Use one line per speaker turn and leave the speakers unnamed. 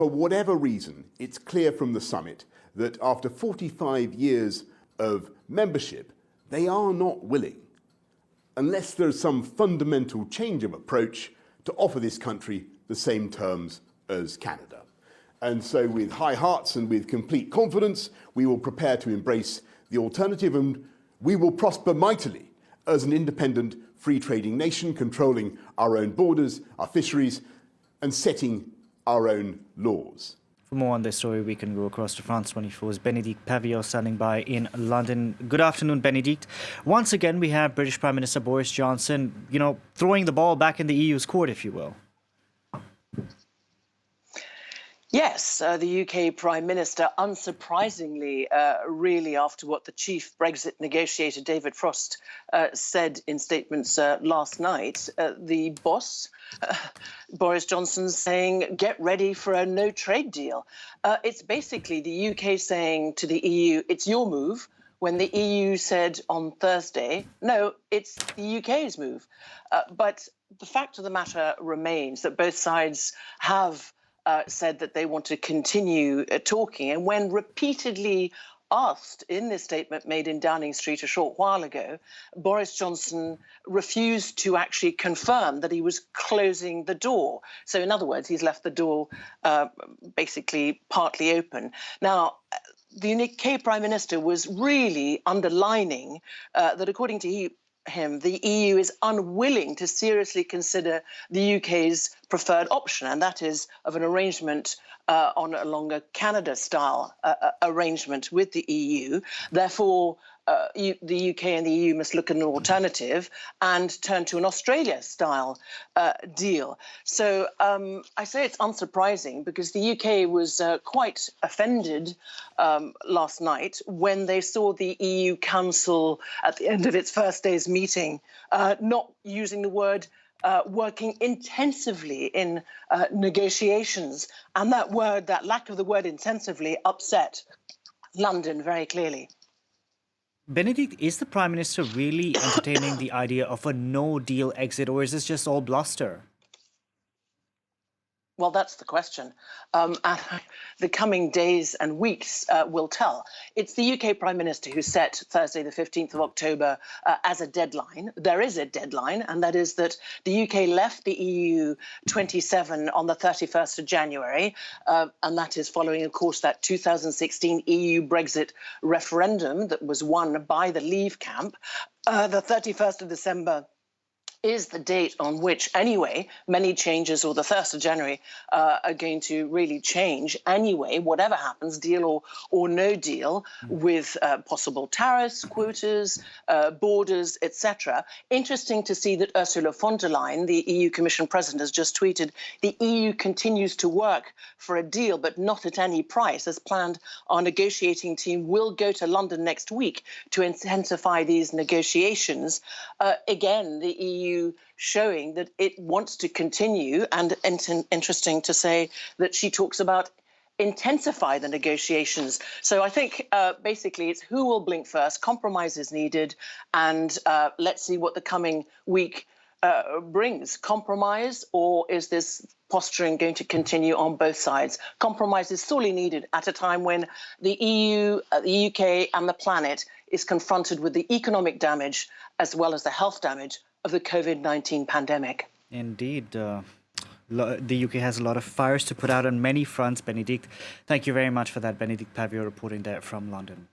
For whatever reason, it's clear from the summit that after 45 years of membership, they are not willing, unless there's some fundamental change of approach, to offer this country the same terms as Canada. And so with high hearts and with complete confidence, we will prepare to embrace the alternative, and we will prosper mightily as an independent free trading nation, controlling our own borders, our fisheries, and setting our own laws.
For more on this story, we can go across to France 24's Bénédicte Paviot standing by in London. Good afternoon, Bénédicte. Once again, we have British Prime Minister Boris Johnson, throwing the ball back in the EU's court, if you will.
Yes, the UK Prime Minister, unsurprisingly, really after what the chief Brexit negotiator David Frost said in statements last night, the boss, Boris Johnson, saying, get ready for a no trade deal. It's basically the UK saying to the EU, it's your move, when the EU said on Thursday, no, it's the UK's move. But the fact of the matter remains that both sides have said that they want to continue talking. And when repeatedly asked in this statement made in Downing Street a short while ago, Boris Johnson refused to actually confirm that he was closing the door. So in other words, he's left the door basically partly open. Now, the UK Prime Minister was really underlining that according to him, the EU is unwilling to seriously consider the UK's preferred option, and that is of an arrangement on a longer Canada-style arrangement with the EU. Therefore, the UK and the EU must look at an alternative and turn to an Australia-style deal. So I say it's unsurprising because the UK was quite offended last night when they saw the EU Council at the end of its first day's meeting not using the word working intensively in negotiations. And that lack of the word intensively upset London very clearly.
Bénédicte, is the Prime Minister really entertaining the idea of a no-deal exit, or is this just all bluster?
Well, that's the question. And the coming days and weeks will tell. It's the UK Prime Minister who set Thursday, the 15th of October, as a deadline. There is a deadline, and that is that the UK left the EU 27 on the 31st of January, and that is following, of course, that 2016 EU Brexit referendum that was won by the Leave camp. The 31st of December is the date on which, anyway, many changes, or the 1st of January, are going to really change anyway, whatever happens, deal or no deal, with possible tariffs, quotas, borders, etc. Interesting to see that Ursula von der Leyen, the EU Commission President, has just tweeted, the EU continues to work for a deal, but not at any price. As planned, our negotiating team will go to London next week to intensify these negotiations. Again, the EU showing that it wants to continue, and interesting to say that she talks about intensify the negotiations. So I think basically it's who will blink first, compromise is needed, and let's see what the coming week brings. Compromise, or is this posturing going to continue on both sides? Compromise is sorely needed at a time when the EU, the UK and the planet is confronted with the economic damage as well as the health damage of the COVID-19 pandemic.
Indeed. The UK has a lot of fires to put out on many fronts, Bénédicte. Thank you very much for that, Bénédicte Paviot, reporting there from London.